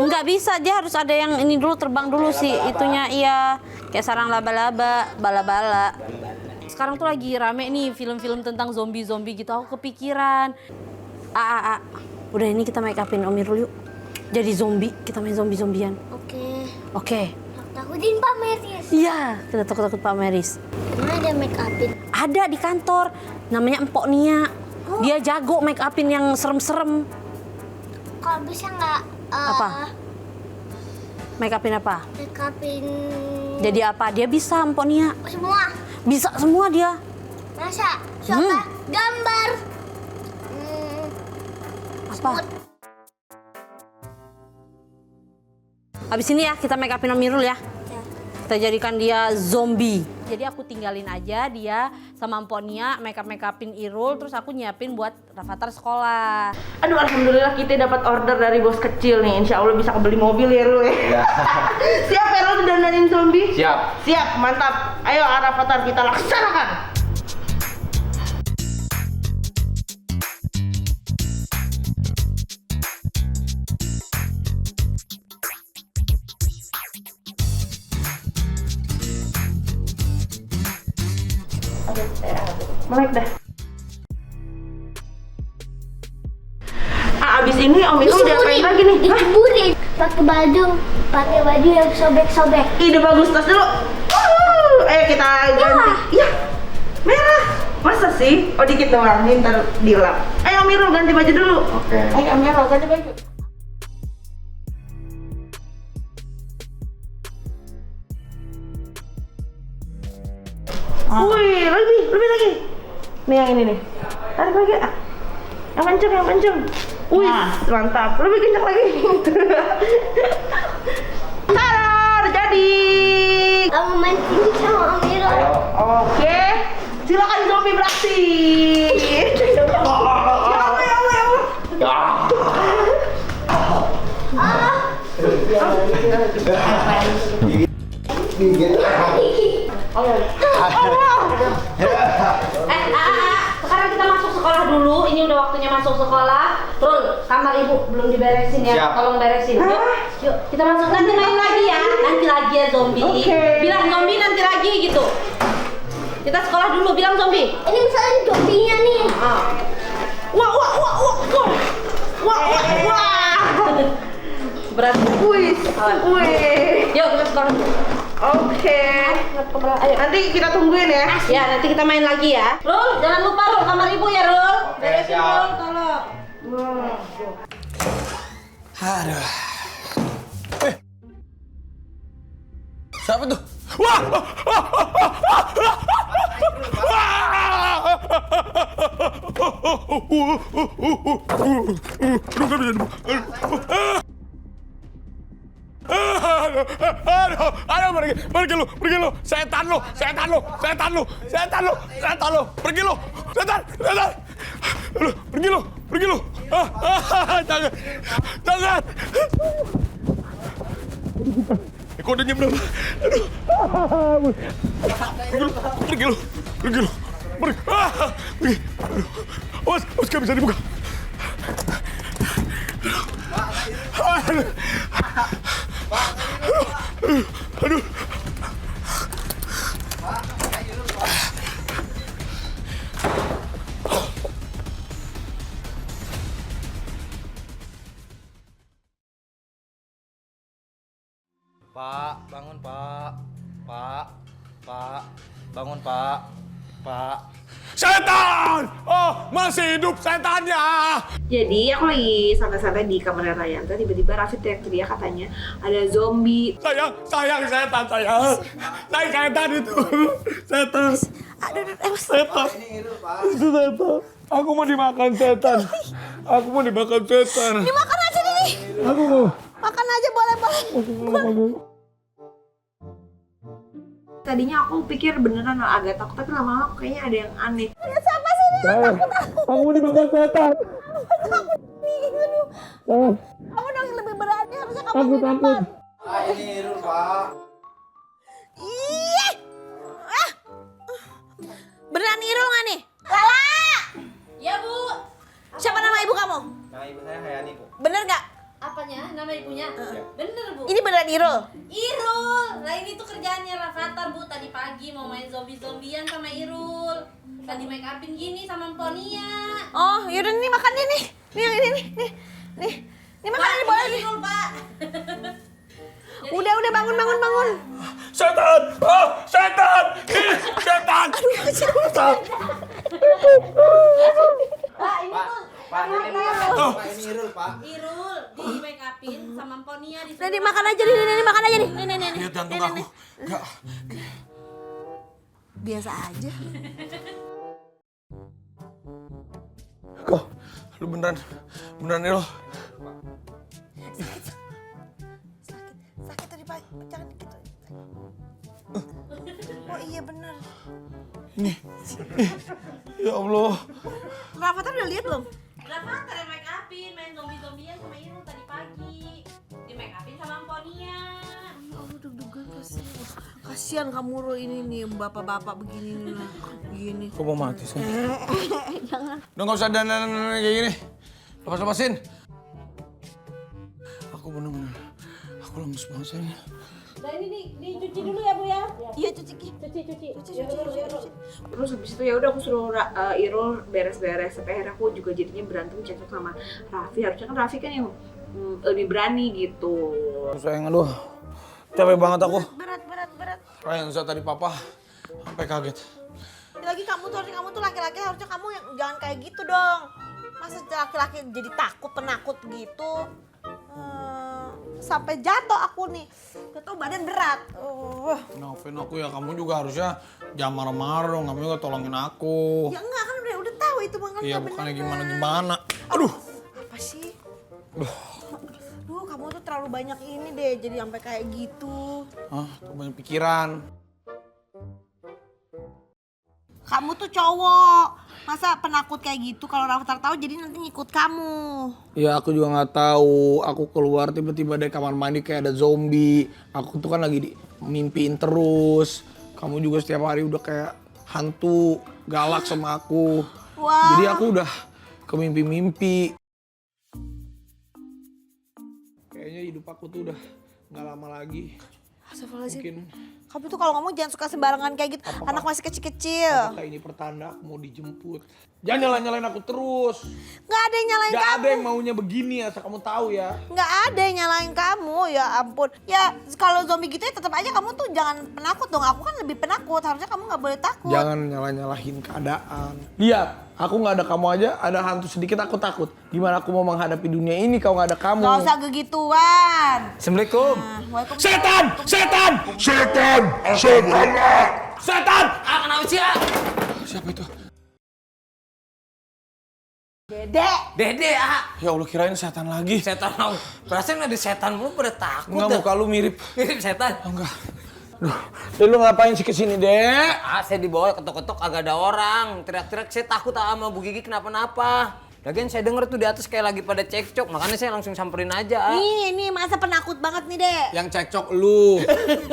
Nggak bisa, dia harus ada yang ini dulu, terbang dulu sih itunya, iya. Kayak sarang laba-laba, bala-bala. Sekarang tuh lagi rame nih film-film tentang zombie-zombie gitu, aku kepikiran. Udah ini kita make upin Om Irul yuk. Jadi zombie, kita main zombie-zombian. Oke. Takutin Pak Meris. Iya, kita takut-takut Pak Meris. Mana ada make upin? Ada di kantor, namanya Empok Nia. Dia jago make upin yang serem-serem. Kalau bisa nggak? Apa? Make upin apa? Make upin Jadi apa? Dia bisa Empok Nia. semua. Bisa semua dia. Masa? Coba gambar. Apa? Habis ini ya kita make upin Om Irul ya. Kita jadikan dia zombie. Jadi aku tinggalin aja dia sama Empok Nia make upin Irul, terus aku nyiapin buat Rafathar sekolah. Aduh, alhamdulillah kita dapat order dari bos kecil nih. Insya Allah bisa kebeli mobil ya Rul ya. Siap ya Rul dandanin zombie? Siap. Siap, mantap. Ayo Rafathar kita laksanakan. Melek dah. Abis ini Om Irul diapain lagi nih? Dikuburin. Pakai baju yang sobek-sobek. Ide bagus, tas dulu. Ayo kita ganti. Ya, merah. Masa sih? Oh dikit doang, ini ntar dilap. Ayo Om Irul ganti baju dulu. Oke. Ayo Om Irul ganti baju. Wih, lebih lagi. Nih yang ini nih. Tarik lagi. Yang kenceng. Wih, mantap. Lebih kenceng lagi. Tada, jadi. Kamu mancing sama Om Irul. Oke, silakan zombie beraksi. Ya Sekarang kita masuk sekolah dulu. Ini udah waktunya masuk sekolah. Rul, kamar ibu belum diberesin ya. Siap. Tolong beresin. Yuk, kita masuk. Nanti main lagi ya. Nanti lagi ya zombie. Bilang zombie nanti lagi gitu. Kita sekolah dulu. Bilang zombie. Ini misalnya zombinya nih. Wah. Berat. Wih. Yuk kita sekolah dulu. Oke. Ayo. Nanti kita tungguin ya. Ya, nanti kita main lagi ya. Rul, jangan lupa Rul, kamar ibu ya Rul. Beresin siap. Rul, tolong. Aduh. Siapa tuh? Wah! Aduh, pergi lu, setan lu, pergi lu, setan, aduh, pergi lu, jangan, kodenya berapa, aduh, pergi lu, awas, gak bisa dibuka, aduh. Pak, bangun Pak. Bangun Pak. Setan! Oh, masih hidup setannya! Jadi aku lagi santai-santai di kamarnya Rayanto, tiba-tiba Raffi teriak-teriak katanya ada zombie. Sayang, setan, sayang. Setan itu. Setan. Setan. Itu setan. Aku mau dimakan setan. Dimakan aja nih. Aku mau. Makan aja boleh. Tadinya aku pikir beneran agak takut, tapi lama-lama kayaknya ada yang aneh. Siapa sih ini? Sayang, aku mau dimakan setan. Sayang, Kamu dong yang lebih berani, harusnya kamu aku di depan. takut. Ini Irul, Pak. Ih! Beneran Irul nggak nih? Lala! Ya Bu. Siapa nama ibu kamu? Nah, ibu saya Hayani, Bu. Bener nggak? Apanya? Nama sama ibunya? Bener, Bu. Ini beneran Irul? Irul. Nah, ini tuh kerjaannya Rafathar, Bu. Tadi pagi mau main zombie-zombian sama Irul. Tadi make upin gini sama Mponia. Oh, yaudah nih makan nih. Nih yang ini nih. Nih. Nih makan ini boleh nih. Irul, Pak. Udah bangun. Setan! Oh, setan! Ih, setan! Setan! Pak, ini tuh Pak, ini Pak, ini Irul, Pak. Irul di make upin sama Mponia di. Udah dimakan aja nih, makan aja nih. Nih. Lihat jantung aku. Enggak. Biasa aja. Kok lu beneran nih lo. Sakit tadi Pak, jangan gitu. Oh iya bener. Ini. Ya Allah. Rafathar udah lihat belum? Rafathar yang make upin, main zombie-zombian sama Irul tadi pagi. Di make upin sama Mponia. Oh deg-degan kasihan kamu Ro ini nih bapak-bapak begini nih lah. Gini. Kok mau mati sih? Jangan. Udah nggak usah dandan kayak gini. Lepasin. Aku bener-bener. Aku lemes banget sayang. Nah ini dicuci dulu ya Bu ya? Iya cuci. Terus habis itu ya udah aku suruh Irul beres-beres sampai akhirnya aku juga jadinya berantem cekcok sama Raffi. Harusnya kan Raffi kan yang lebih berani gitu. Sayang, aduh. Capek banget aku. Berat. Sayang, saat tadi papa sampai kaget. Lagi kamu tuh laki-laki harusnya kamu yang jangan kayak gitu dong. Masa laki-laki jadi penakut gitu. Sampai jatuh aku nih. Jatuh badan berat. Maafin aku ya, kamu juga harusnya jangan marah-marah dong. Kamu juga tolongin aku. Ya enggak kan udah tahu itu makanya Iya, bener. bukannya gimana. Aduh. Apa sih? Duh, kamu tuh terlalu banyak ini deh jadi sampai kayak gitu. Hah, tuh banyak pikiran. Kamu tuh cowok. Masa penakut kayak gitu kalau Rafathar tahu jadi nanti ngikut kamu. Ya aku juga nggak tahu. Aku keluar tiba-tiba dari kamar mandi kayak ada zombie. Aku tuh kan lagi mimpiin terus. Kamu juga setiap hari udah kayak hantu galak sama aku. Wah. Jadi aku udah ke mimpi-mimpi. Kayaknya hidup aku tuh udah nggak lama lagi. Astagfirullahaladzim. Mungkin Kamu tuh kalau ngomong jangan suka sembarangan kayak gitu. Anak masih kecil-kecil. apakah ini pertanda aku mau dijemput? Jangan nyalain aku terus. Nggak ada yang nyalain Gak kamu. ada yang maunya begini, asal kamu tahu ya. Nggak ada yang nyalain kamu, ya ampun. Ya kalau zombie gitu ya tetap aja kamu tuh jangan penakut dong. Aku kan lebih penakut, harusnya kamu nggak boleh takut. Jangan nyalahin keadaan. Lihat, aku nggak ada kamu aja, ada hantu sedikit aku takut. Gimana aku mau menghadapi dunia ini kalau nggak ada kamu? Nggak usah gegituan. Assalamualaikum. Waalaikumsalam. Setan! Kenapa sih, ah? Siapa itu? Dede, ah. Ya Allah, kirain setan lagi. Setan, perasaan ada setan mulu pada takut. Enggak, muka lu mirip. Mirip setan. Enggak. Duh, lu ngapain sih kesini, Dek? Ah, saya dibawa ketok-ketok agak ada orang. Teriak-teriak, saya takut sama Bu Gigi kenapa-napa. Lagian saya denger tuh di atas kayak lagi pada cekcok, makanya saya langsung samperin aja. Ini masa penakut banget nih, Dek. Yang cekcok lu.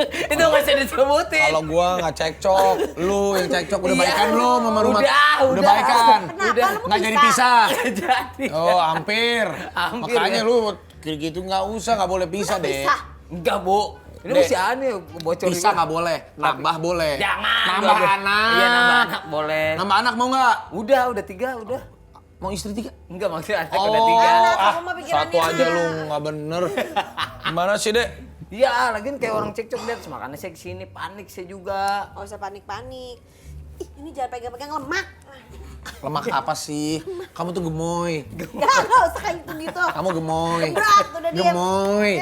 Itu nggak usah disebutin. Kalau gua nggak cekcok, lu yang cekcok udah Iya. baikan belum sama rumah? Udah. baikan. Kenapa Udah. lu mau Nggak jadi pisah? pisah. Jadi. Oh, hampir. Hampir, Makanya ya. lu kayak gitu nggak usah, nggak boleh pisah, Dek. Pisah. Enggak, Bu. Ini Dek. masih aneh, bocor. Pisah nggak boleh, nambah boleh. Jangan. Nambah nggak boleh. anak. Iya, nambah anak boleh. Nambah anak mau nggak? Udah 3, udah. Mau istri 3? Enggak, maksudnya anak Oh, udah 3. kamu mah pikirannya. satu aja lu nggak bener. Gimana sih, Dek? Iya, lagian kayak orang cekcok deh. Makanya saya kesini panik saya juga. Nggak usah panik-panik. Ih, ini jangan pegang-pegang lemak. Lemak apa sih? Kamu tuh gemoy. Nggak usah kayak gitu. Kamu gemoy. Berat, udah diam. Gemoy.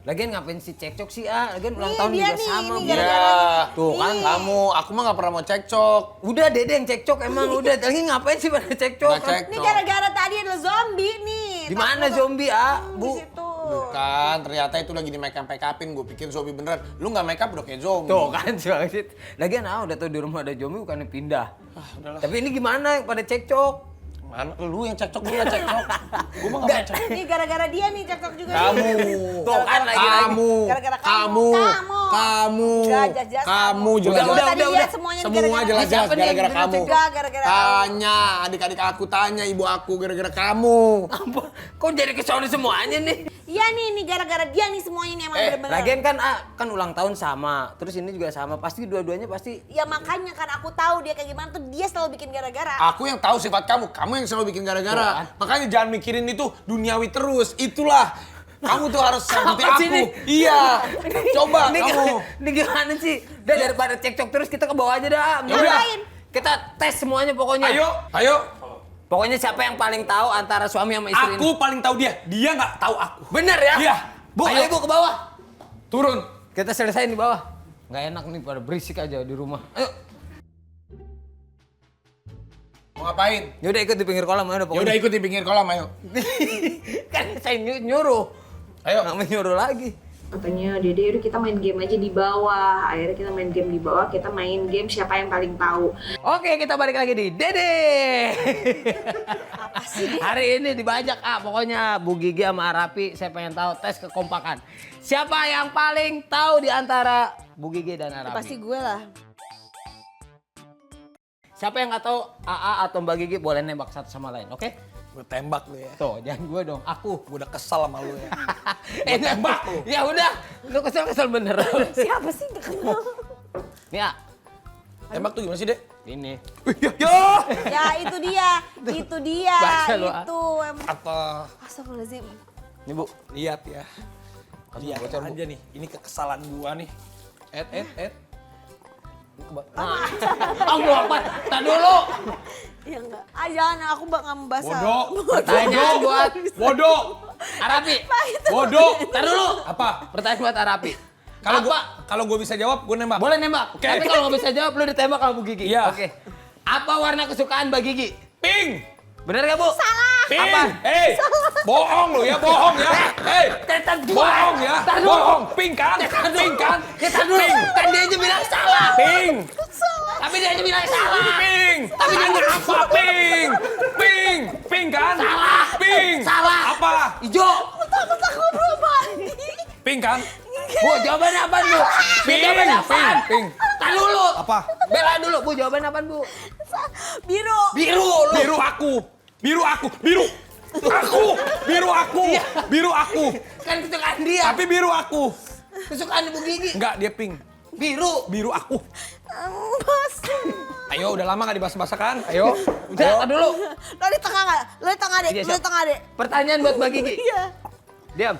Lagian ngapain si cekcok sih, ah? Lagian ulang Nih, tahun dia juga nih, sama, ini Bu. gara-gara Ya, tuh kan Ih. kamu. Aku mah nggak pernah mau cekcok. Udah, Dede yang cekcok emang udah. Lagi ngapain sih pada cekcok? Nggak cekcok. Ini gara-gara tadi ada zombie nih. Di mana zombie, ah? Di Bu. situ. Bukan, ternyata itu lagi di make upin. Gue pikir zombie beneran. Lu nggak make up udah kayak zombie. Tuh kan, lagian udah tahu di rumah ada zombie bukannya pindah. Udahlah. Tapi ini gimana yang pada cekcok? Mana lu yang cekcok, gue nggak cekcok. Gue mah nggak cekcok. Ini gara-gara dia nih cekcok juga. Kamu, Tuh kan lagi. Gara-gara kamu, Udah, jelas-jelas kamu kamu. jelas. Tadi dia semuanya Semua gara-gara jelas-jelas Siapa nih yang gara-gara bilang kamu. Enggak, gara-gara Tanya adik-adik aku, tanya ibu aku gara-gara kamu. Ampun, kok jadi kesono semuanya nih? Iya nih, ini gara-gara dia nih semuanya nih emang bener-bener. Lagian kan ulang tahun sama, terus ini juga sama, pasti dua-duanya pasti. Ya makanya kan aku tahu dia kayak gimana tuh, dia selalu bikin gara-gara. Aku yang tahu sifat kamu yang selalu bikin gara-gara. Makanya jangan mikirin itu duniawi terus. Itulah. Kamu tuh harus seperti Apa sih aku. ini? Iya. Coba Ini kamu. Ini gimana sih? Udah daripada cekcok terus kita ke bawah aja dah. Ya udah. Kita tes semuanya pokoknya. Ayo. Pokoknya siapa yang paling tahu antara suami sama istri ini? Aku paling tahu dia. Dia nggak tahu aku. Bener ya? Iya. Bu, ayo Bu ke bawah. Turun. Kita selesaiin di bawah. Nggak enak nih pada berisik aja di rumah. Ayo. Mau ngapain? Yaudah ikut di pinggir kolam ayo Ya pokoknya. udah ikut di pinggir kolam, ayo. Kan saya nyuruh. Ayo. Nggak menyuruh lagi. Katanya Dede udah kita main game aja di bawah. Akhirnya kita main game di bawah, kita main game siapa yang paling tahu. Oke, kita balik lagi di Dede. Apa sih, hari ini dibajak pokoknya Bu Gigi sama Arapi, saya pengen tahu tes kekompakan. Siapa yang paling tahu di antara Bu Gigi dan Arapi? Pasti gue lah. Siapa yang nggak tahu AA atau Mbak Gigi boleh nembak satu sama lain, oke? Gue tembak lu ya. Tuh, jangan gue dong, aku. Gue udah kesal sama lu ya. Tembak lu. Ya udah, lu kesel bener. Siapa sih gak kenal? Nih, A. Tembak tuh gimana sih, Dek? Ini. Yo. Ya itu dia, Bahasa lu, A. itu emang. Apa? Astagfirullahaladzim. Nih, Bu. Lihat ya. Lihat bocor, Bu. aja nih. Ini kekesalan gua nih. Ed. Aku apa? Tak dulu. Ya enggak. Jangan, aku nggak membahas. Bodoh. Pertanyaan buat Bodoh. Arapi. Bodoh. Tar dulu. Apa? Pertanyaan buat Arapi. Kalau gua bisa jawab, gua nembak. Boleh nembak. Oke. Tapi kalau nggak bisa jawab, lu ditembak sama Bu Gigi. Iya. Oke. Apa warna kesukaan Mbak Gigi? Pink. Bener gak, Bu? Salah. Pink. Apa? Hei. Bohong lu ya, bohong ya. Hei. Tetan Bohong ya. Tar dulu. Bohong. Pink kan? Pink kan? Kita dulu. Kan dia aja bilang salah. Pink. Tapi dia aja bilang salah. Pink. Tapi jangan apa pink? Pink. Pink kan? Salah. Pink. Salah. Apa? Ijo. Takut ngobrol mandi. Pink kan? Bu, jawabannya apaan, Bu? Pink. Jawabannya apaan? Pink. Tar dulu. Apa? Bela dulu, Bu. Jawabannya apaan, Bu? Biru. Biru. Lu. Biru aku. Biru aku. Biru. Aku. Biru aku. Biru aku. Kan kesukaan dia. Tapi biru aku. Kesukaan Bu Gigi. Enggak, dia pink. Biru. Biru aku. Mas. Ayo, udah lama gak dibahas-bahas kan? Ayo. Udah, tar dulu. Lo di tengah nggak? Lo di tengah deh. Iya, Lo di siap. tengah deh. Pertanyaan buat Mbak Gigi. Iya. Diam.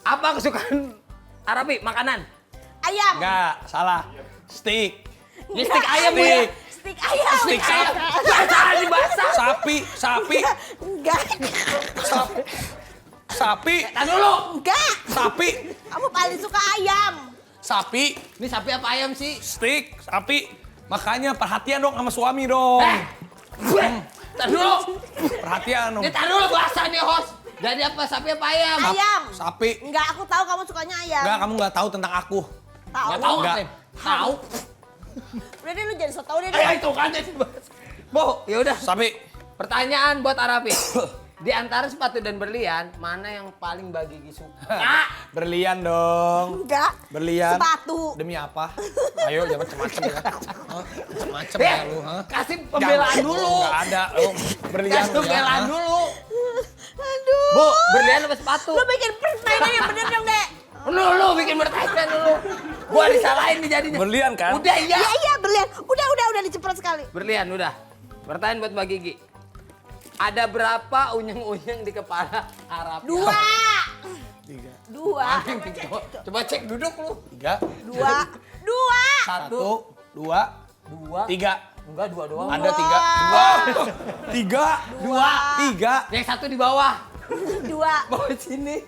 Apa kesukaan Arapi? Makanan. Ayam. Enggak, salah. Steak. Ini stik ayam, Bu ya? Stik ayam. Steak Ayam. sapi. Bahasa dibahasa. Sapi. Enggak. Sapi. Tar dulu. Enggak. Sapi. Kamu paling suka ayam. Sapi. Ini sapi apa ayam sih? Steak. Sapi. Makanya perhatian dong sama suami dong. Tar dulu. Perhatian dong. Ini tar dulu bahasa nih, host. Jadi apa? Sapi apa ayam? Ayam. Sapi. Enggak, aku tahu kamu sukanya ayam. Enggak, kamu nggak tahu tentang aku. Tahu. Nggak tahu Nggak. ngapain? Tahu. Udah deh, lu jadi so tau deh. Itu kan jadi bahas. Bu, ya udah. Sapi. Pertanyaan buat Arapi. Di antara sepatu dan berlian, mana yang paling Mbak Gigi suka? Berlian dong. Enggak. Berlian. Sepatu. Demi apa? Ayo, jangan macem-macem ya. Hah? Macem ya lu, hah? Kasih pembelaan Jangan, dulu. Nggak ada, lu. Berlian. Kasih lu ya, pembelaan hah? dulu. Aduh. Bu, berlian apa sepatu? Lu bikin permainan yang bener dong, Dek. Lu bikin pertanyaan dulu. Gua disalahin nih jadinya. Berlian kan? Udah iya. Iya, berlian. Udah diceprot sekali. Berlian udah. Pertanyaan buat Mbak Gigi. Ada berapa unyeng-unyeng di kepala Arapi? 2. 3. 2. Coba cek duduk lu. 3. 2. 2. 1, 2, 2. 3. Enggak, 2 doang. Ada 3. 3. Yang satu di bawah. 2. Bawah sini.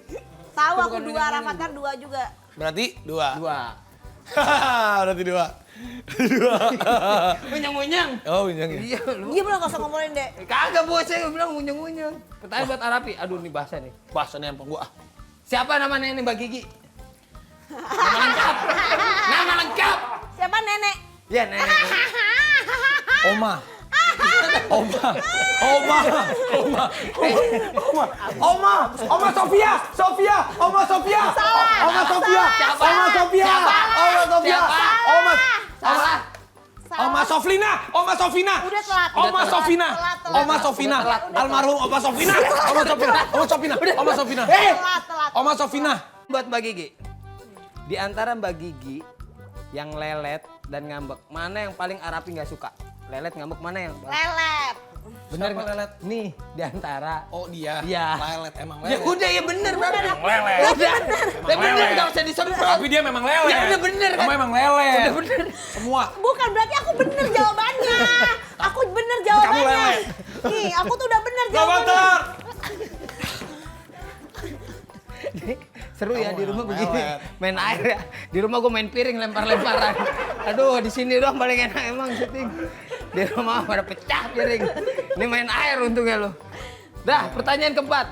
Tahu aku Bukan 2, unyeng-unyeng. Rafathar 2 juga. Berarti 2. 2. Berarti 2. Unyeng-unyeng. Oh, yang ya. Iya lu. Dia belum usah ngomongin, Dek. Kagak bos, saya bilang unyeng-unyeng. Pertanyaan buat Arapi. Aduh nih bahasa nih. Bahasanya apa gua? Siapa namanya ini Mbak Gigi? Nama lengkap. Nama lengkap. Siapa nenek? Ya nenek. Oma. Oma Sofia. Oma Sofia. Oma Soflina. Almarhum Oma Sofina. Oma Sofina. Buat Mbak Gigi. Di antara Mbak Gigi yang lelet dan ngambek, mana yang paling Arafi nggak suka? Lelet ngambek mana yang? Lelet. Bener nggak lelet? Nih di antara. Oh dia. Iya. Lelet emang Ya lelet. udah ya bener banget. Lelet. Udah. Ya bener nggak usah disemprot. Tapi dia memang lelet. Ya udah bener kan? Kamu emang lelet. Udah bener. Semua. Bukan berarti aku bener jawabannya. Aku bener Kamu jawabannya. lelet. Nih, aku tuh udah bener Gak jawabannya. bener. Seru ya Kamu di rumah yang begini. lelet. Main air ya. Di rumah gue main piring lempar-lemparan. Aduh di sini doang paling enak emang syuting. Di rumah pada pecah piring. Ini main air untungnya lo. Dah pertanyaan keempat.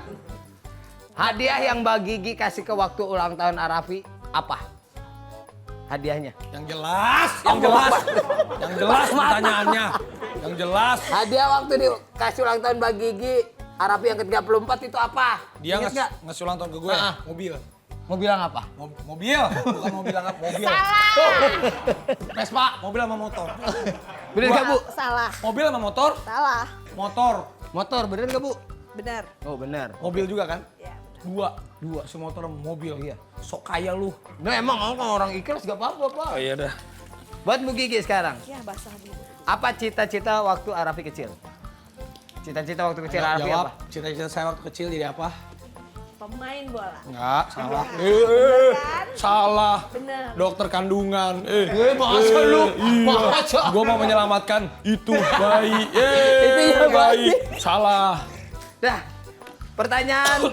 Hadiah yang Mbak Gigi kasih ke waktu ulang tahun Arafi apa? Hadiahnya. Yang jelas. Pertanyaannya. Yang jelas. Hadiah waktu dikasih ulang tahun Mbak Gigi Arafi yang ke-34 itu apa? Dia Ingat nggak? ngasih ulang tahun ke gue. Ah. Mobil. Mau bilang apa? Mobil. Bukan mobil anggap mobil. Vespa. Mobil sama motor. Bener nggak Bu? Salah. Mobil sama motor. Salah. Motor. Motor bener nggak Bu? Bener. Oh bener. Mobil juga kan? Iya. Dua. Si motor sama mobil. Iya. Sok kaya lu. Nah emang kalau orang ikhlas gak apa-apa Pak. Oh iya dah. Buat Bu Gigi sekarang. Ya basah dia. Apa cita-cita waktu Arafi kecil? Cita-cita waktu kecil Arafi Jawab. apa? Cita-cita saya waktu kecil jadi apa? Pemain bola. Enggak, salah. Kan? Salah. Bener. Dokter kandungan. masa lu? Iya. Masa? Gua mau menyelamatkan itu bayi. Itu ya, bayi. Salah. Dah. Pertanyaan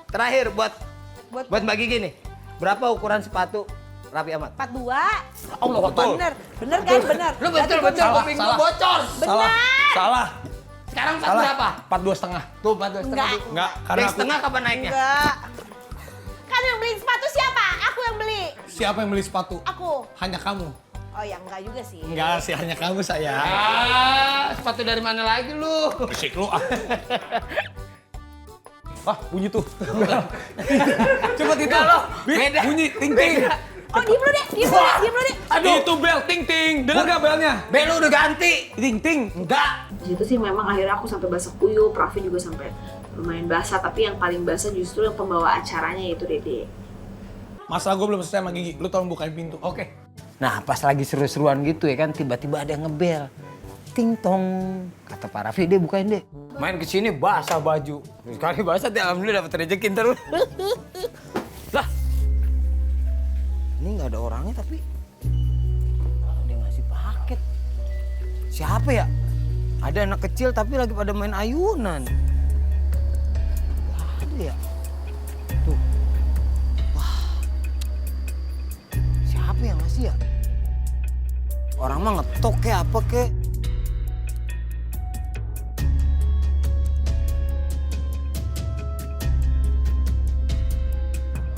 terakhir buat Mbak Gigi nih. Berapa ukuran sepatu Raffi Ahmad? 42. Allah, betul. Bener kan? Bener. Lu betul kuping lu bocor. Salah. Salah. Sekarang sepatu berapa? 42,5. Tuh 42,5. Enggak. Enggak, karena Yang aku setengah kapan naiknya? Enggak. Kan yang beli sepatu siapa? Aku yang beli. siapa yang beli sepatu? Aku. Hanya kamu. Oh ya enggak juga sih. Enggak sih, hanya kamu saya. Sepatu dari mana lagi lu? Berisik lu ah. Ah, bunyi tuh. Coba itu. Beda. Bunyi ting ting. Oh diem lu deh, diem lu deh. Aduh, itu bel ting ting. Dengar gak belnya? Bel lu udah ganti. Ting ting. Enggak. Di situ sih memang akhirnya aku sampai basah kuyup, Raffi juga sampai lumayan basah, tapi yang paling basah justru yang pembawa acaranya itu Dede. Masalah gue belum selesai sama Gigi. Lu tolong bukain pintu. Oke. Nah, pas lagi seru-seruan gitu ya kan, tiba-tiba ada yang ngebel. Ting tong. Kata Pak Raffi, dia bukain deh. Main ke sini basah baju. Sekali basah, alhamdulillah dapat rezeki terus. Lah. Ini nggak ada orangnya tapi dia ngasih paket. Siapa ya? Ada anak kecil tapi lagi pada main ayunan. Wah, ada ya? Tuh. Wah. Siapa yang ngasih ya? Orang mah ngetok kayak apa kek?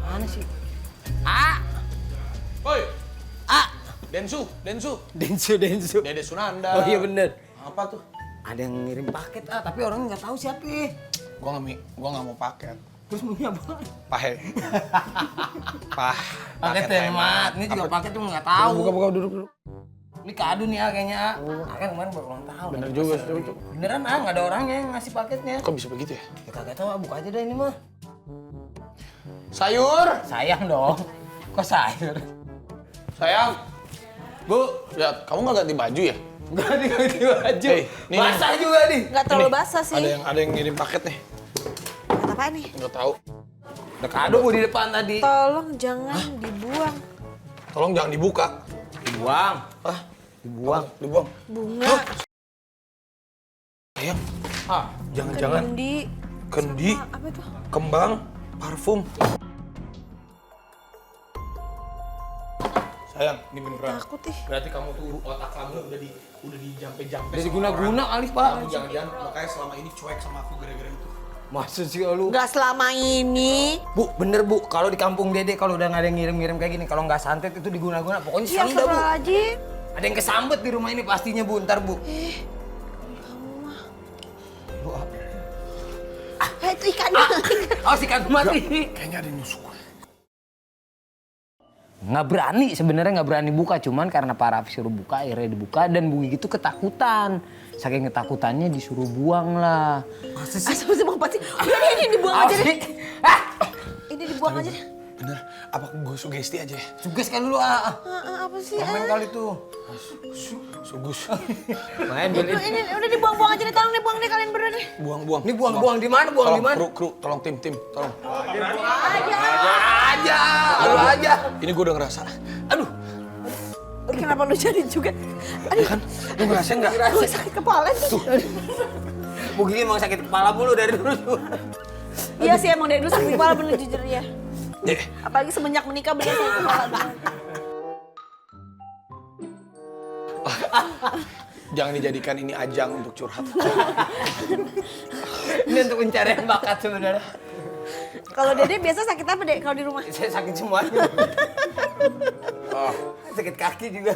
Mana sih? Woi, Ah! Densu. Densu. Dede Sunanda. Oh iya bener. Apa tuh? Ada yang ngirim paket tapi orangnya nggak tahu siapa. Gua nggak mau paket. Terus maunya apa? Pahe. Paket hemat. Ini juga paket tuh nggak tahu. Buka duduk. Ini kado nih kayaknya. Kan kemarin baru ulang tahun. Bener juga sih. Beneran nggak ada orangnya yang ngasih paketnya. Kok bisa begitu ya? Ya kagak tahu, buka aja deh ini mah. Sayur. Sayang dong. Kok sayur? Sayang. Bu, lihat, kamu nggak ganti baju ya? Nggak diganti baju. Hey, nih, Basah juga nih. Enggak terlalu Ini, basah sih. Ada yang ngirim paket nih. Kata apa nih? Nggak tahu. Ada kado Bu di depan tadi. Tolong jangan dibuang. Tolong jangan dibuka. Dibuang. Ah, Dibuang. dibuang. Bunga. Sayang, Ah, jangan-jangan kendi, Apa itu? kembang, parfum. Sayang, ini beneran. Takut ih. Berarti kamu tuh otak kamu udah dijampe-jampe. udah sama diguna-guna orang. kali Pak. Kamu jangan-jangan makanya selama ini cuek sama aku gara-gara itu. Maksud sih lu? Enggak selama ini. Bu, bener Bu, kalau di kampung Dede kalau udah nggak ada yang ngirim-ngirim kayak gini, kalau nggak santet itu diguna-guna, pokoknya Iya, sering dah Bu. Astagfirullahaladzim. Ada yang kesambet di rumah ini pastinya Bu, ntar Bu. Kamu Itu ikannya. Oh, si ikan mati. Kayaknya ada yang nyusuk. Nggak berani, sebenarnya nggak berani buka, cuman karena Pak Raffi suruh buka, akhirnya dibuka dan Bu Gigi itu ketakutan. Saking ketakutannya disuruh buang lah. Masa sih Bang Pati? Udah deh, ini dibuang aja deh. Ini dibuang aja deh. Bener, apa gue sugesti aja ya? Suges kan dulu ah. Apa sih? Komen kali tuh. Sugus. Main beli. Ini udah dibuang-buang aja deh, tolong deh buang deh kalian berdua nih. Buang. Ini buang di mana? Buang di mana? Kru, tolong tim, tolong. Lu aja. Ini gue udah ngerasa. Aduh. Kenapa lu jadi juga? Aduh kan, lu ngerasain nggak? Gue sakit kepala nih. Bu Gigi emang sakit kepala mulu dari dulu. Iya sih emang dari dulu sakit kepala bener jujur ya. Deh, Apalagi semenjak menikah bener sakit kepala. jangan dijadikan ini ajang untuk curhat. Ini untuk pencarian bakat sebenarnya. Kalau Dede biasa sakit apa Dek kalau di rumah? Saya sakit semuanya. Sakit kaki juga.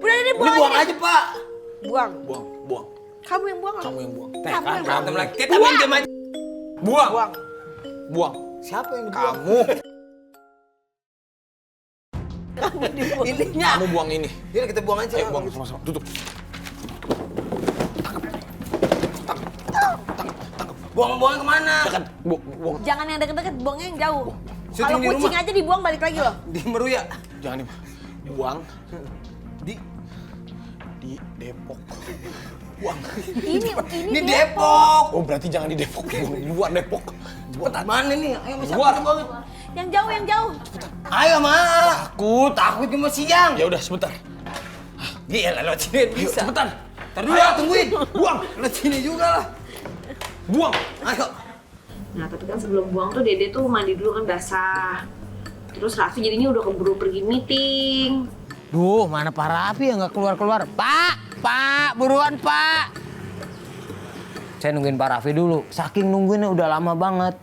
Udah Dede Ini buang buang aja. aja, Pak. Buang. Buang. Kamu yang buang lah. Kamu yang buang. Kamu yang buang. Berantem lagi. Kita main game aja. Buang. Siapa yang dibuang? Kamu. Ininya. Kamu buang ini. Yuk kita buang aja. Ayo buang sama-sama. Tutup. Buang kemana? Dekat. Buang. Jangan yang deket-deket, buangnya yang jauh. Syuting Kalau di kucing rumah. aja dibuang balik lagi loh. Di Meruya. Jangan nih. Buang Di Depok. Buang. Ini Depok. Oh berarti jangan di Depok. Buang di luar Depok. Cepetan. Mana nih? Ayo masih Luar. banget. Yang jauh, yang jauh. Ayo, Ma. Takut cuma siang. Ya udah sebentar. Gila, lewat sini bisa. Cepetan. Ntar dulu ya, tungguin. Buang. Lewat sini juga lah. Buang. Ayo. Nah tapi kan sebelum buang tuh Dede tuh mandi dulu kan basah. Terus Raffi jadinya udah keburu pergi meeting. Duh, mana Pak Raffi yang nggak keluar-keluar? Pak, buruan Pak. Saya nungguin Pak Raffi dulu. Saking nungguinnya udah lama banget.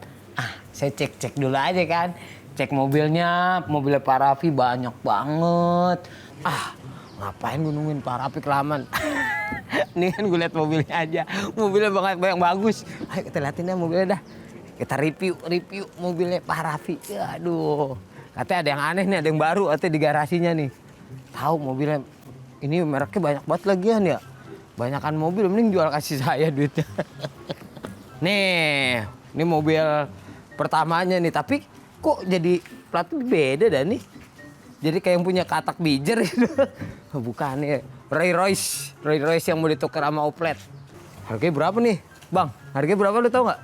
Saya cek dulu aja kan. Cek mobilnya Pak Raffi banyak banget. Ngapain gue nungguin Pak Raffi kelamaan? Ini kan gue liat mobilnya aja. Mobilnya banget yang bagus. Ayo kita liatin ya mobilnya dah. Kita review mobilnya Pak Raffi. Aduh. Katanya ada yang aneh nih, ada yang baru atau di garasinya nih. Tahu mobilnya ini mereknya banyak banget lagian ya. Banyakan mobil mending jual kasih saya duitnya. Nih, ini mobil pertamanya nih, tapi kok jadi platnya beda dah nih. Jadi kayak yang punya katak bijer gitu. Bukan nih, Rolls Royce yang mau ditukar sama Oplet. Harganya berapa nih, Bang? Harganya berapa lu tau nggak?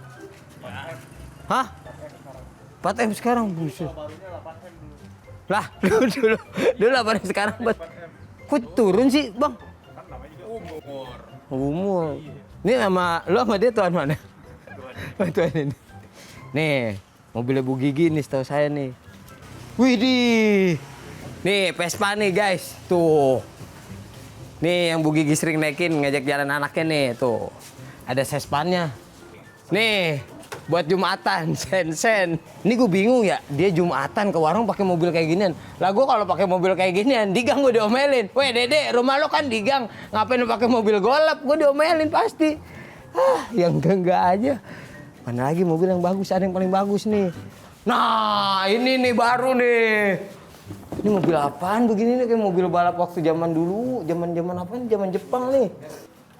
Hah? 4M sekarang, buset. Lah, dulu 8M sekarang, buat. Kok turun sih, Bang? Umur. Ini sama dia tuan mana? Tuan ini. Nih, mobilnya Bu Gigi nih setahu saya nih. Widih. Nih, Vespa nih, guys. Tuh. Nih yang Bu Gigi sering naikin ngajak jalan anaknya nih, tuh. Ada sespannya. Nih, buat Jumatan, sen. Ini gue bingung ya, dia Jumatan ke warung pakai mobil kayak ginian. Lah gue kalau pakai mobil kayak ginian, di gang gue diomelin. Weh Dede, rumah lo kan di gang, ngapain lo pakai mobil golap? Gue diomelin pasti. Yang enggak aja. Mana lagi mobil yang bagus, ada yang paling bagus nih. Nah, ini nih baru nih. Ini mobil apaan begini nih, kayak mobil balap waktu zaman dulu. Zaman apaan? Zaman Jepang nih.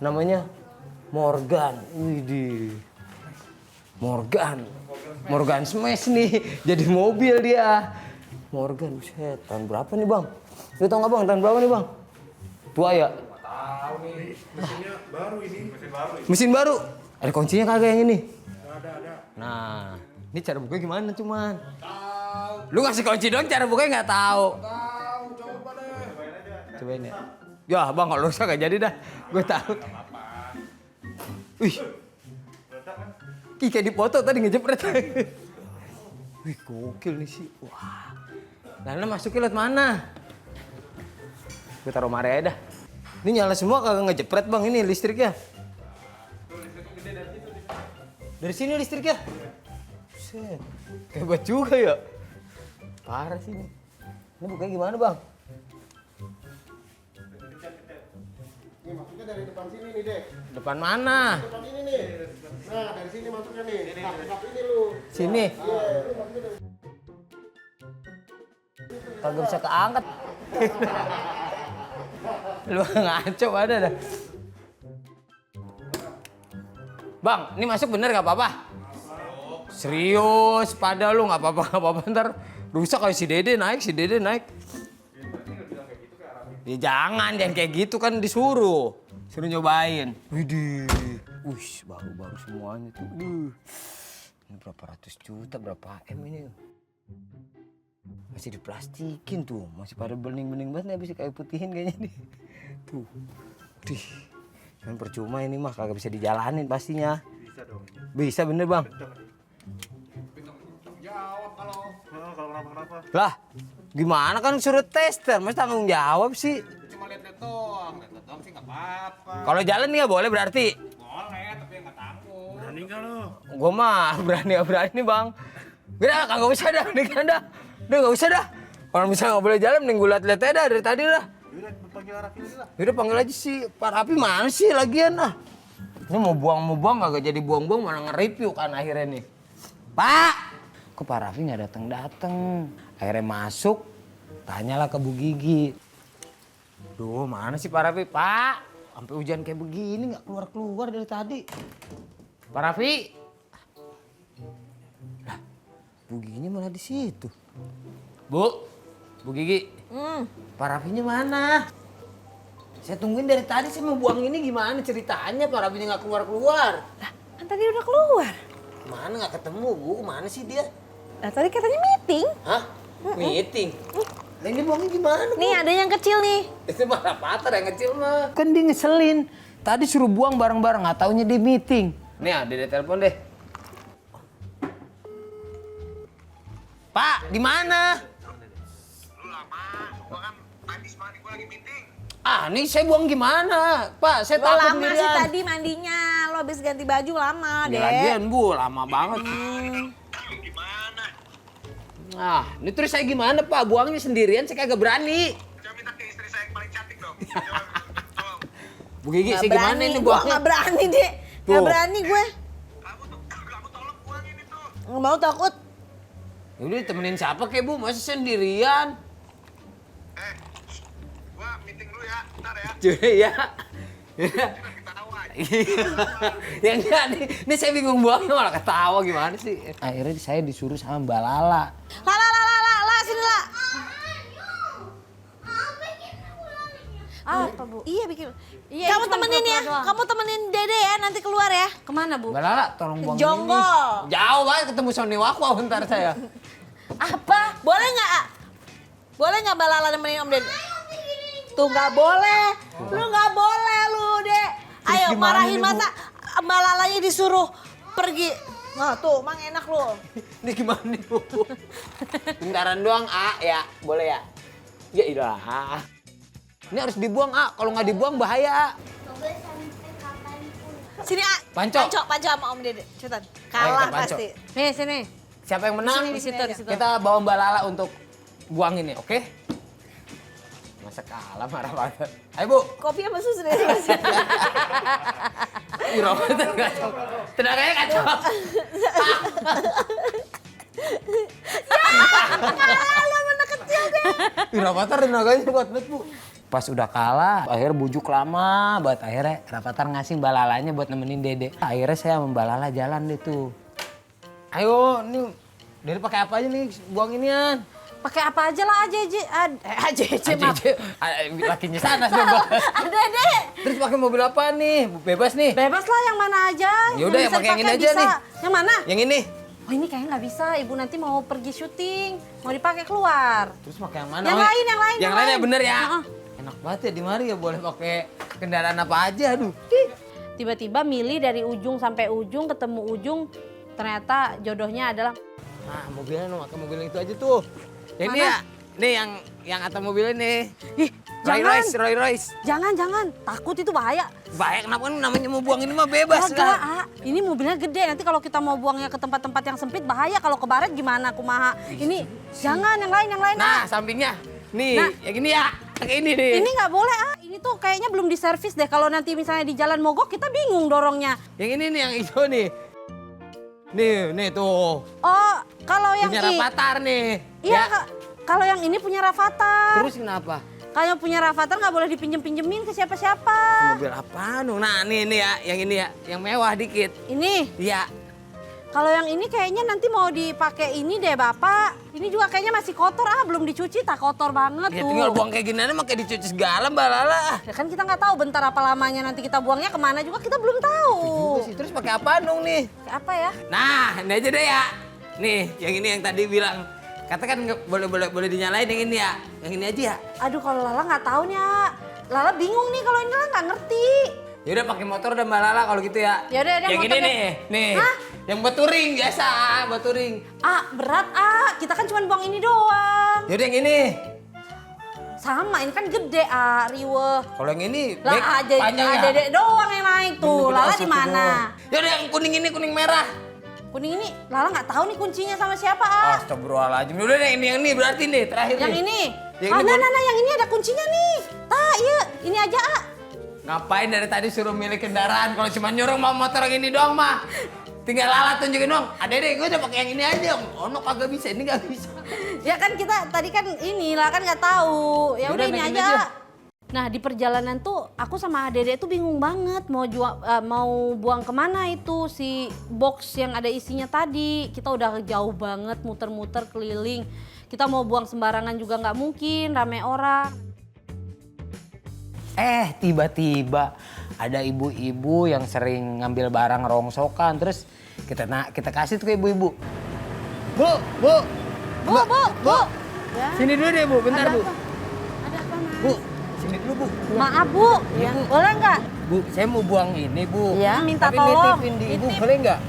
Namanya Morgan. Widih. Morgan Smash nih, jadi mobil dia. Morgan, buset, tahun berapa nih Bang? Lu tau gak Bang, tahun berapa nih Bang? Tua ya? Tahu nih, mesinnya baru ini. Mesin baru? Ada kuncinya kagak yang ini? Ada. Nah, ini cara bukanya gimana cuman? Tahu. Lu ngasih kunci dong, cara bukanya nggak tahu. Tahu, coba deh. Cobain ya. Ya Bang, kalau rusak gak jadi dah. Gue tahu. Wih. Ih, kayak dipoto tadi ngejepret. Wih, gokil nih sih. Wah. Lana masuknya lewat mana? Gue taruh mari aja dah. Ini nyala semua kagak ngejepret Bang, ini listriknya. Dari sini listriknya? Buset. Hebat juga ya. Parah sih ini. Ini bukanya gimana Bang? Ini maksudnya dari depan sini nih, Dek. Depan mana? Depan ini nih. Nah, dari sini masuknya nih. Tap ini lu. Sini. Iya, Kagak bisa keangkat. Lu ngaco ada dah. Bang, ini masuk bener gak apa-apa? Serius, pada lu gak apa-apa, ntar rusak kayak si Dede naik. Ya jangan kayak gitu kan disuruh nyobain. Widih, baru semuanya tuh. Ini berapa ratus juta, berapa M ini? Masih diplastikin tuh, masih pada bening-bening banget nih, habis kayak putihin kayaknya nih. Tuh, cuman percuma ini mah kagak bisa dijalanin pastinya. bisa dong. Bisa bener bang? Jawab kalau Kenapa? Lah, gimana kan suruh tester, mas tanggung jawab sih. cuma lihat-lihat doang sih nggak apa-apa. Kalau jalan nggak boleh berarti? Boleh, tapi nggak tanggung. Berani nggak lo? Gua mah berani bang. Udah kagak usah dah, udah nggak usah dah. Kalau misalnya nggak boleh jalan, mending gue liat-liat aja dah dari tadi dah. Yaudah, panggil Raffi dulu lah. Yaudah panggil aja sih, Pak Raffi mana sih lagian ah? Ini mau buang kagak jadi buang-buang malah nge-review kan akhirnya nih. Pak, kok Pak Raffi nggak datang? Akhirnya masuk, tanyalah ke Bu Gigi. Duh, mana sih Pak Raffi? Pak, sampai hujan kayak begini nggak keluar dari tadi. Pak Raffi, lah, Bu Giginya malah di situ. Bu Gigi, Pak Raffinya mana? Saya tungguin dari tadi, saya mau buang ini gimana ceritanya Pak Raffinya nggak keluar. Lah, kan tadi udah keluar. Mana nggak ketemu Bu, mana sih dia? Nah, tadi katanya meeting. Hah? Meeting? Nah, ini buangnya gimana Bu? Nih, ada yang kecil nih. Itu mah Rapater yang kecil mah. Kan dia ngeselin. Tadi suruh buang bareng-bareng, nggak taunya dia meeting. Nih ya, dia telepon deh. Pak, di mana? Lu lama, gua kan tadi semani gua lagi meeting. Ah, nih saya buang gimana? Pak, saya Lo takut lama sih sendirian. tadi mandinya. Lo habis ganti baju lama, Ya, deh. lagian Bu, lama banget. Gimana? Nah, ini terus saya gimana Pak? Buangnya sendirian, saya kagak berani. Coba minta ke istri saya yang paling cantik dong. Tolong. Bu Gigi, Nggak saya gimana berani. ini Gua buangnya? nggak berani, Dek. Nggak Tuh. berani gue. Kamu tolong buangin itu. Nggak mau, takut. Yaudah temenin siapa kek Bu? Masa sendirian? Gua meeting dulu ya, bentar ya. Cuy ya. Ketawa. Ya enggak nih, ini saya bingung buangnya malah ketawa gimana sih? Akhirnya saya disuruh sama Mbak Lala. Lah, sini lah. Apa, Bu? Iya, bikin. Iya, kamu temenin ya. Kamu temenin Dede ya, nanti keluar ya. Kemana, Bu? Mbak Lala tolong buang Jonggol. ini. Jauh banget ketemu Sony Wakwa bentar saya. Apa? Boleh nggak? Boleh nggak Mbak Lala nemenin Om Dede? Tuh nggak boleh. Lu nggak boleh lu, Dek. Ayo gimana marahin nih, Bu? masa Mbak Lalanya disuruh pergi. Nah, tuh, Mang enak lu. Ini gimana nih Bu? Bentaran doang ya, boleh ya? Ya ilah. Ini harus dibuang kalau nggak dibuang bahaya. Coba sampai kapanpun. Sini, Panco. Panco sama Om Dede. Cepetan. Ayo, Kalah kita Panco. pasti. Nih, sini. Siapa yang menang? Di situ. Kita bawa Mbak Lala untuk buang ini, oke? Masa kalah marah banget. Ayo Bu. Kopi apa susu deh, Mas? Robotan kacau. Tenaganya kacau. Kalah lu anak kecil deh. Rapatar tenaganya kuat banget Bu. Pas udah kalah, akhirnya bujuk lama banget. Akhirnya Rapatar ngasih Mbak Lalanya buat nemenin Dede. Akhirnya saya sama Mbak Lala jalan deh tuh. Ayo, nih Dede pakai apa aja nih buang inian? Pakai apa aja lah, AJJ, maaf. Lakinya sana bebas. Dede. Terus pakai mobil apa nih? Bebas nih. Bebas lah yang mana aja. Yaudah, yang bisa pakai yang ini dipakai aja bisa. nih. Yang mana? Yang ini. Oh ini kayaknya nggak bisa, Ibu nanti mau pergi syuting, mau dipakai keluar. Terus pakai yang mana? Yang Wi? lain. Yang lain ya bener ya. Heeh. Enak banget ya di mari ya boleh pakai kendaraan apa aja, aduh. Tiba-tiba milih dari ujung sampai ujung, ketemu ujung, ternyata jodohnya adalah Nah, mobilnya no, pakai mobil itu aja tuh. Yang ini Mana? ya. Nih yang atas mobilnya nih. ih, Roy Royce. jangan, takut itu bahaya. Bahaya kenapa kan namanya mau buang ini mah bebas Kagak, lah. ini mobilnya gede, nanti kalau kita mau buangnya ke tempat-tempat yang sempit bahaya, kalau ke barat gimana kumaha. Ini jangan, yang lain. Nah, sampingnya. Nih, Nah. yang ini ya. Kayak ini nih. Ini nggak boleh, ini Ini tuh kayaknya belum diservis deh. Kalau nanti misalnya di jalan mogok kita bingung dorongnya. Yang ini nih, yang hijau nih. Nih tuh. Oh, kalau yang Punya Rafathar nih. Iya, Ya. kalau yang ini punya Rafathar. Terus kenapa? Kalau yang punya Rafathar nggak boleh dipinjem-pinjemin ke siapa-siapa. Mobil apaan? Nah, nih ya, yang ini ya, yang mewah dikit. Ini, Iya. kalau yang ini kayaknya nanti mau dipakai ini deh Bapak. Ini juga kayaknya masih kotor, belum dicuci, tak kotor banget Ya tuh. tinggal buang kayak gini aja mah kayak dicuci segala Mbak Lala. Ya kan kita nggak tahu bentar apa lamanya nanti kita buangnya kemana juga kita belum tahu. Terus pakai apa dong nih? Kayak apa ya? Nah, ini aja deh ya. Nih, yang ini yang tadi bilang. Katakan boleh dinyalain yang ini ya. Yang ini aja ya. Aduh kalau Lala nggak tahu nih ya. Lala bingung nih kalau ini Lala nggak ngerti. Ya udah pakai motor udah Mbak Lala kalau gitu ya. Ya udah, yang motor ini deh. nih. Hah? Yang buat touring biasa, buat touring. Berat kita kan cuma buang ini doang. Yaudah yang ini. Sama ini kan gede riweh. Kalau yang ini Lah panjang ya. Dedek doang yang naik tuh. Bener-bener Lala satu di mana? doang. Yaudah yang kuning ini, kuning merah. Kuning ini Lala nggak tahu nih kuncinya sama siapa Astagfirullahaladzim. Udah deh yang ini berarti nih terakhir Yang nih. ini. Yang ini Nah, yang ini ada kuncinya nih. Iya, ini aja Ngapain dari tadi suruh milih kendaraan kalau cuma nyuruh mau motor yang ini doang mah. Tinggal Lala tunjukin dong. Adek gue udah pakai yang ini aja. Ono kagak bisa, ini nggak bisa. Ya kan kita tadi kan ini lah kan nggak tahu. Ya udah Yaudah, ini naik ini aja. aja. Nah di perjalanan tuh aku sama Dede tuh bingung banget mau buang kemana itu si box yang ada isinya tadi. Kita udah jauh banget muter-muter keliling. Kita mau buang sembarangan juga nggak mungkin, rame orang. Tiba-tiba ada ibu-ibu yang sering ngambil barang rongsokan terus kita kasih tuh ke ibu-ibu. Bu. Ya. Sini dulu deh Bu, bentar Bu. Ada apa Mas? Bu, sini dulu Bu. Maaf Bu, ya. Boleh nggak? Bu, saya mau buang ini Bu. Ya, minta Tapi tolong. nitipin di Ibu, Nitip. boleh nggak?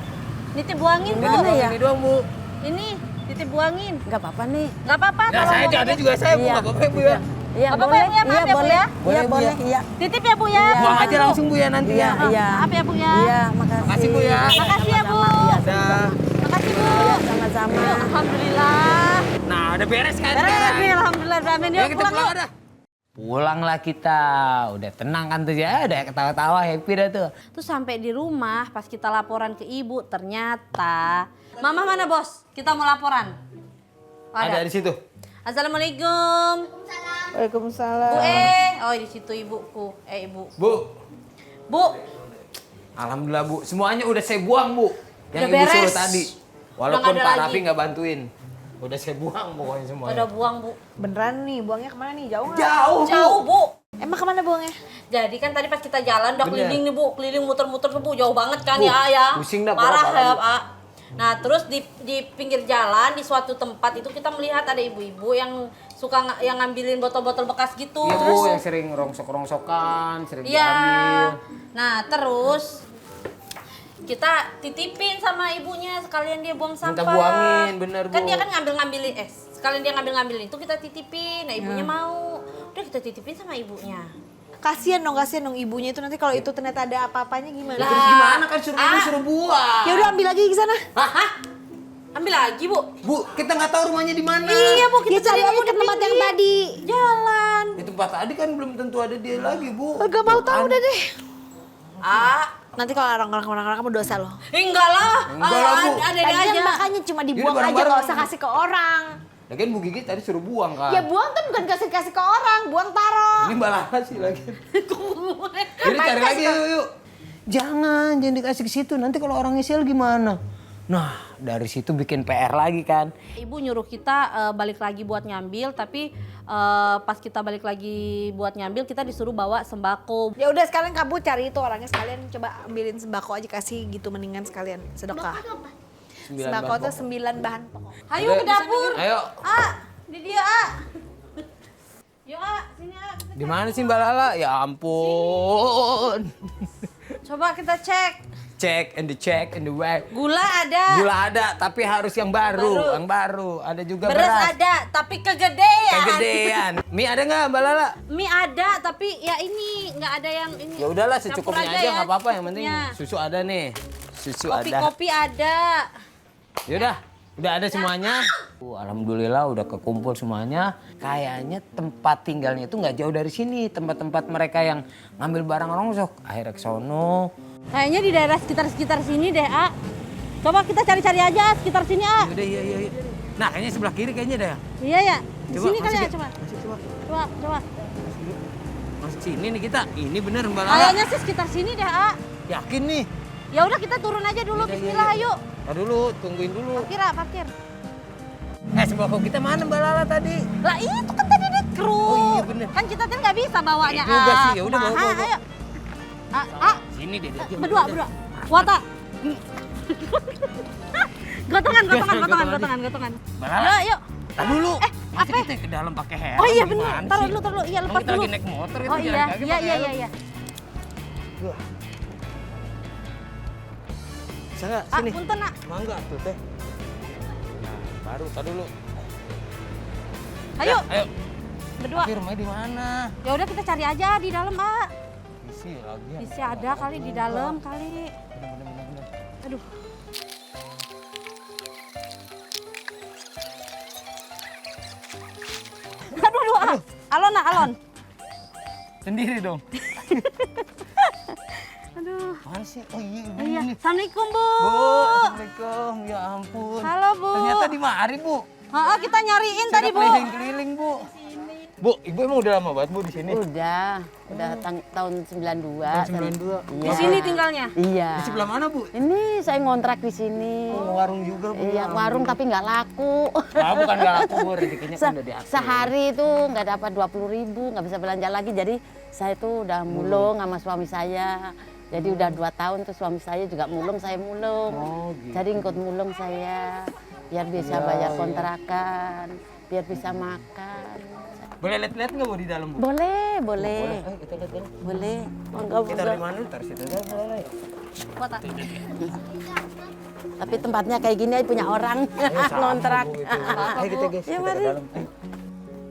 Nitip buangin Bu. Buang ini doang Bu. Ini titip buangin. Nggak apa-apa nih. Nggak apa-apa. Nah kalau saya mau ada nitip. juga saya Bu, Iya. nggak apa-apa ya Bu ya. Iya Apa-apa boleh. ya, Bu ya? Maaf Iya ya, Bu boleh. ya. Boleh, Iya Bu, boleh. ya. Iya. Titip ya Bu ya. Buang aja langsung Bu ya nanti Iya, ya. iya. Maaf ya Bu ya. Iya, makasih. Makasih Bu ya. Makasih ya Bu. Dah. Makasih Bu. Sama-sama. Yuk, alhamdulillah. Nah, udah beres kan Beres sekarang? nih, alhamdulillah. Ramen yuk Ayo kita pulang pulang yuk. dah. Pulanglah kita, udah tenang kan tuh ya, udah ketawa-tawa happy dah tuh. Terus sampai di rumah pas kita laporan ke ibu ternyata Mama mana bos? Kita mau laporan. Oh, Ada di situ. Assalamualaikum. Waalaikumsalam. Bu oh di situ ibuku. Ibu. Bu, Bu, alhamdulillah Bu, semuanya udah saya buang Bu. Yang Udah Ibu beres. suruh tadi. Walaupun Udah nggak ada Pak lagi. Raffi nggak bantuin. Udah saya buang pokoknya semuanya. udah buang Bu. Beneran nih, buangnya kemana nih? Jauh nggak? Jauh Bu. Jauh Bu. Emang kemana buangnya? Jadi kan tadi pas kita jalan udah Bener. keliling nih Bu, keliling muter-muter tuh Bu, jauh banget kan Bu, ya. pusing dah, Parah parah, ya Bu. Pak. Nah terus di pinggir jalan di suatu tempat itu kita melihat ada ibu-ibu yang suka yang ngambilin botol-botol bekas gitu. Iya Bu, yang sering rongsok-rongsokan, sering Iya. diambil. Nah terus kita titipin sama ibunya sekalian dia buang sampah. Minta buangin, bener, Kan Bu. dia kan ngambil-ngambilin sekalian dia ngambil-ngambilin itu kita titipin. Nah ibunya mau. Udah kita titipin sama ibunya. Kasian dong ibunya itu nanti kalau itu ternyata ada apa-apanya gimana? Terus gimana kan suruh Ibu suruh buang. Ya udah ambil lagi ke sana. Hah? Ambil lagi Bu. Bu, kita nggak tahu rumahnya di mana. Iya Bu, Ya kita cari aja ke tempat yang tadi. jalan. Di tempat tadi kan belum tentu ada dia lagi Bu. Gak mau tahu udah deh. Nanti kalau orang-orang kamu dosa loh. Enggak lah. Enggak lah, Bu. Ada dia Lagian aja. makanya cuma dibuang Ini aja, barang-barang. gak usah kasih ke orang. Lagian Bu Gigi tadi suruh buang kan. Ya buang kan bukan kasih ke orang, buang taruh. Ini Mbak Lala sih lagi. Jadi cari lagi yuk. Jangan dikasih ke situ. Nanti kalau orang ngesil gimana? Nah, dari situ bikin PR lagi kan. Ibu nyuruh kita balik lagi buat nyambil, tapi pas kita balik lagi buat nyambil kita disuruh bawa sembako. Ya udah sekarang kamu cari itu orangnya sekalian coba ambilin sembako aja kasih gitu mendingan sekalian sedekah. Sembako tuh 9 bahan pokok. Ayo ke dapur. Ayo. Di dia Yuk sini kita Di mana sih Mbak Lala? Ya ampun. coba kita cek. Check and the way. Gula ada. Gula ada, tapi harus yang baru. Yang baru. Ada juga Beras beras. ada, tapi kegedean. Kegedean. Mie ada nggak Mbak Lala? Mie ada, tapi ya ini nggak ada yang ini. Ya udahlah Campur secukupnya aja ya, nggak apa-apa. Yang penting cukupnya. susu ada nih. Susu ada. Kopi-kopi ada. Yaudah, Udah ada semuanya? Alhamdulillah udah kekumpul semuanya. Kayaknya tempat tinggalnya itu nggak jauh dari sini. Tempat-tempat mereka yang ngambil barang orang sok. Akhirnya ke sono. Kayaknya di daerah sekitar sini deh, A. Coba kita cari-cari aja sekitar sini, A. Udah iya. Nah kayaknya sebelah kiri kayaknya deh. Iya ya. Di Coba, sini kali masuk ya, ya? coba. Masuk coba. Coba. Masuk sini nih kita. Ini bener Mbak Lala. Kayaknya sih sekitar sini deh, A. Yakin nih? Ya udah kita turun aja dulu. Iya, Bismillah, iya. yuk. Tar dulu, tungguin dulu. Parkir, A, parkir. Sembako kita mana Mbak Lala tadi? Lah itu kan tadi di kru. Oh iya, bener. Kan kita tuh nggak bisa bawanya, Iya juga A. sih, ya udah, bawa. Ayo. A. Sini deh. Berdua. Wata. Gotongan. Mbak Lala. Yuk. Tar dulu. Masa apa? kita ke dalam pakai helm? Oh iya gimana bener. sih? Taruh dulu. Iya, Emang lepas kita dulu. lagi naik motor itu Oh jalan kaki pakai helm. iya. Bisa nggak? Ah, Sini. punten, Nak. Mangga tuh teh. Nah, baru tar dulu. Ayo. Ayo. Berdua. Tapi rumahnya di mana? Ya udah kita cari aja di dalam, Mbak. Isi lagi. Bisa ada kali di dalam kali. Bener. Aduh. Aduh. Alon. Sendiri dong. Aduh. Apaan sih? Oh iya, ibu Iya. ini. Assalamualaikum, Bu. Bu, assalamualaikum. Ya ampun. Halo, Bu. Ternyata di mari, Bu. Kita nyariin tadi, Bu. Keliling-keliling, Bu. Bu, ibu emang udah lama banget Bu di sini? Udah tahun 92. Tahun 92. Di sini tinggalnya. Iya. Di sebelah mana, Bu? Ini saya ngontrak di sini. Warung juga, Bu. Iya, warung tapi nggak laku. Ah, bukan nggak laku, Bu. Rezekinya kan udah diatur. Sehari itu nggak dapat 20.000, nggak bisa belanja lagi. Jadi saya tuh udah mulung sama suami saya. Jadi udah 2 tahun tuh suami saya juga mulung, saya mulung. Oh, gitu. Jadi ikut mulung saya biar bisa bayar kontrakan, biar bisa makan. Boleh lihat-lihat nggak, Bu, di dalam, Bu? Boleh. Ayo, kita lihat. Boleh. Monggo, Kita monggo. dari mana? Taruh situ aja, boleh. Tapi tempatnya kayak gini aja punya orang ngontrak. Ayo kita, guys. Ya, Kita mari. ke dalam.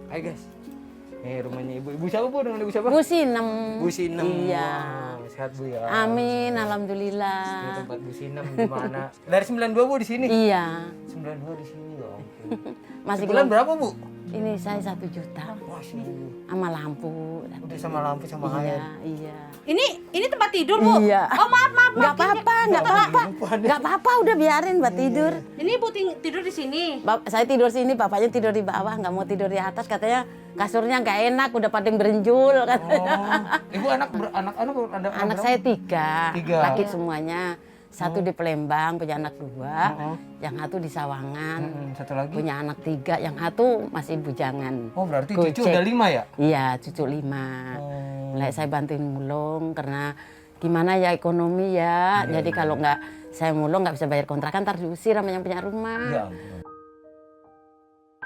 Ayo, guys. Nih rumahnya ibu. Ibu siapa, Bu? Dengan ibu siapa? Bu Sinem. Bu Sinem. Iya. Wah, sehat, Bu ya. Amin, Ini alhamdulillah. tempat Bu Sinem di mana? Dari 92, Bu, di sini? Iya. 92 di sini, ya ampun. Masih Sebulan belum. berapa, Bu? Ini saya 1 juta Masya Allah. sama lampu. Udah sama lampu sama air. Iya. Ini tempat tidur, Bu. Iya. Oh, maaf. Nggak apa-apa, nggak apa-apa, udah biarin buat tidur. Ini Bu tidur di sini. Saya tidur sini, bapaknya tidur di bawah, nggak mau tidur di atas, katanya kasurnya nggak enak, udah pada berenjul. Ibu anak ada Anak saya 3, 3. laki semuanya. 1 di Palembang, punya anak 2, yang 1 di Sawangan, satu lagi. punya anak 3, yang 1 masih bujangan. Oh, berarti cucu Gojek. udah 5 ya? Iya, cucu 5. Mulai saya bantuin mulung karena gimana ya ekonomi ya. Jadi kalau nggak saya mulung nggak bisa bayar kontrakan, ntar diusir sama yang punya rumah. Ya ampun.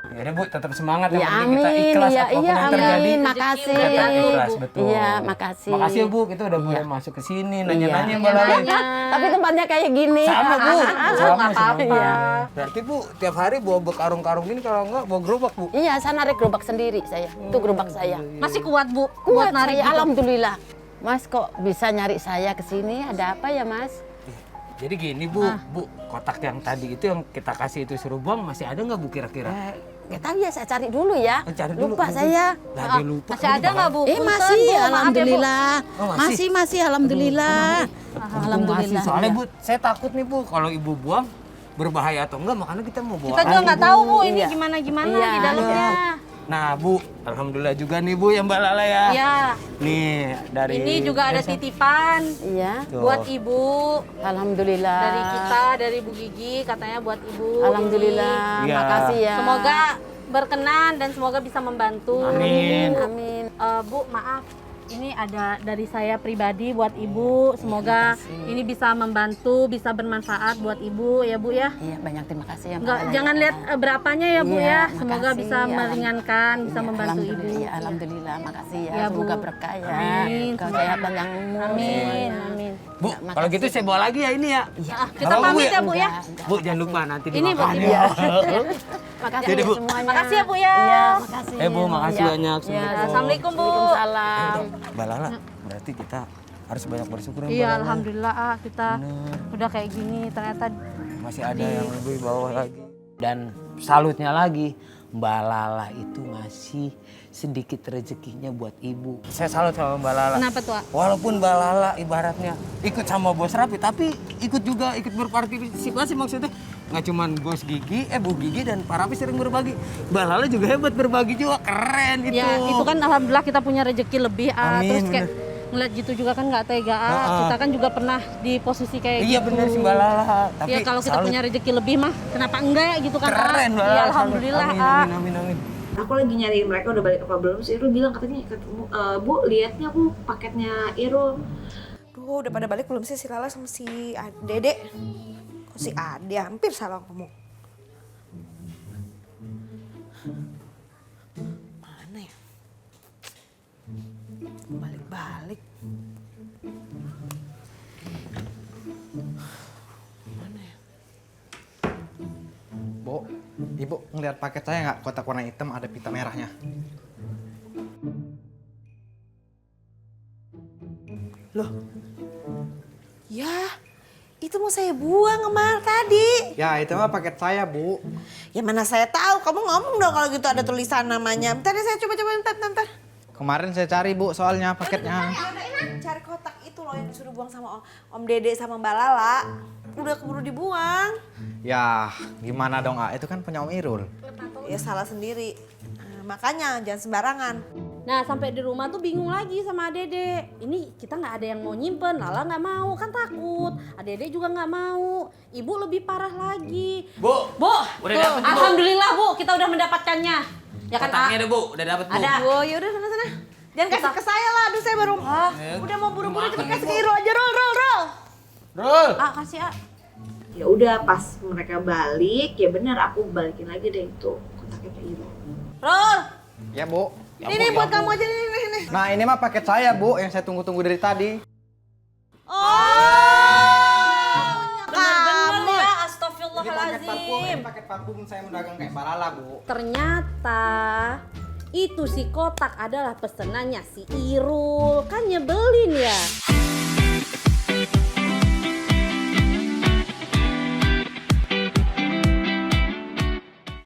Ya udah, Bu, tetap semangat Ya, yang penting kita amin, ikhlas iya, apapun iya, yang terjadi. amin, makasih. Tetap ikhlas, betul. Iya, makasih. Makasih ya, Bu, kita udah boleh Iya. masuk ke sini nanya-nanya Iya. Mbak Lala. Tapi tempatnya kayak gini. Sama, Bu. Sama, sama. Iya. Berarti, Bu, tiap hari bawa karung-karung ini, kalau enggak bawa gerobak, Bu. Iya, saya narik gerobak sendiri saya. Itu gerobak saya. Masih kuat, Bu. Kuat narik saya, gitu. alhamdulillah. Mas kok bisa nyari saya ke sini? Ada apa ya, Mas? Jadi gini, Bu, Bu, kotak yang tadi itu yang kita kasih itu suruh buang masih ada nggak, Bu, kira-kira? Nggak tahu ya, saya cari dulu ya. Cari dulu, Lupa Bu. saya. Lah, dia lupa. Masih ada nggak, Bu? Punten, Masih, Bu. Maaf ya, Bu. alhamdulillah. Oh, masih? Masih, alhamdulillah. Masih. Alhamdulillah. Soalnya, iya. Bu, saya takut nih, Bu, kalau Ibu buang berbahaya atau enggak, makanya kita mau bawa Kita juga air, nggak tahu, Bu, ini Iya. gimana Iya. di dalamnya. Nah, Bu, alhamdulillah juga nih, Bu, yang Mbak Lala ya. Iya. Nih, dari Ini juga ada desa. titipan Iya, Tuh. buat Ibu. alhamdulillah. Dari kita, dari Bu Gigi, katanya buat Ibu. Alhamdulillah, Iya. makasih ya. Semoga berkenan dan semoga bisa membantu. Amin. Amin. Bu, maaf. Ini ada dari saya pribadi buat Ibu. Semoga ini bisa membantu, bisa bermanfaat buat Ibu ya, Bu ya. Iya, banyak terima kasih ya. Mbak Enggak, Lala. jangan lihat berapanya ya, Bu Iya, ya. Semoga makasih, bisa ya. meringankan, bisa Iya, membantu Ibu. alhamdulillah, alhamdulillah, makasih ya. Ya, Bu. Semoga berkah ya. Amin. Kesehatan yang umum. Amin, semuanya. amin. Bu, Ya, kalau makasih. gitu saya bawa lagi ya ini ya. Kita pamit ya, Bu ya. Bu, jangan lupa nanti Ini buat dimakan Ibu. ya. Makasih Jadi, Bu. semuanya. Makasih ya, Bu ya. Iya, makasih. Bu, makasih Iya. banyak. Iya. Assalamualaikum, Bu. Waalaikumsalam. Mbak Lala, berarti kita harus banyak bersyukur ya, Mbak Iya, Lala. alhamdulillah kita Bener. udah kayak gini ternyata Masih ada yang lebih bawah lagi. Dan salutnya lagi, Mbak Lala itu ngasih sedikit rezekinya buat ibu. Saya salut sama Mbak Lala. Kenapa tuh, A? Walaupun Mbak Lala ibaratnya ikut sama bos Rafi, tapi ikut berpartisipasi maksudnya. Nggak cuman bos Gigi, Bu Gigi dan Pak Rafi sering berbagi. Mbak Lala juga hebat berbagi juga, keren itu. Ya itu kan alhamdulillah kita punya rezeki lebih, A. Amin, Terus kayak ngeliat gitu juga kan nggak tega, A. Kita kan juga pernah di posisi kayak gitu. Iya bener sih Mbak Lala. Tapi ya kalau kita salut. punya rezeki lebih mah, kenapa enggak gitu kan, A? Keren Mbak Lala. Ya salut. alhamdulillah, Amin, A. amin. Aku lagi nyari mereka udah balik apa belum sih? Irul bilang katanya ketemu, Bu lihatnya Bu paketnya Irul. Duh, udah pada balik belum sih si Lala sama si Dede? Kok si Ade hampir salah ngomong. Mana ya? Balik-balik. Bu, Ibu ngeliat paket saya nggak? Kotak warna hitam ada pita merahnya. Loh? Ya, itu mau saya buang kemarin tadi. Ya, itu mah paket saya, Bu. Ya mana saya tahu, kamu ngomong dong kalau gitu ada tulisan namanya. Bentar deh saya coba-coba bentar. Kemarin saya cari, Bu, soalnya paketnya. Udah enak, cari kotak itu loh yang disuruh buang sama Om Dede sama Mbak Lala. Udah keburu dibuang. Ya, gimana dong, A? Itu kan punya Om Irul. Ya salah sendiri. Nah, makanya jangan sembarangan. Nah sampai di rumah tuh bingung lagi sama Dede. Ini kita nggak ada yang mau nyimpen, Lala nggak mau kan takut. Dede juga nggak mau. Ibu lebih parah lagi. Bu, udah tuh, dapet, Bu. alhamdulillah Bu, kita udah mendapatkannya. Ya kan, Kotaknya A? ada Bu, udah dapet Bu. Ada. Oh ya udah sana. Jangan kasih ke saya lah, aduh saya baru. Udah mau buru-buru cepet kasih ke Iro aja, roll. Rul. A kasih A. Ya udah pas mereka balik ya benar aku balikin lagi deh itu kotaknya ke Irul. Roll. Ya, Bu. Ini buat kamu aja nih. Nah, ini mah paket saya, Bu, yang saya tunggu-tunggu dari tadi. Bener-bener ya, Ini paket astagfirullahaladzim. parfum, ini paket parfum saya mau dagang kayak Balala, Bu. Ternyata itu si kotak adalah pesenannya si Irul. Kan nyebelin ya.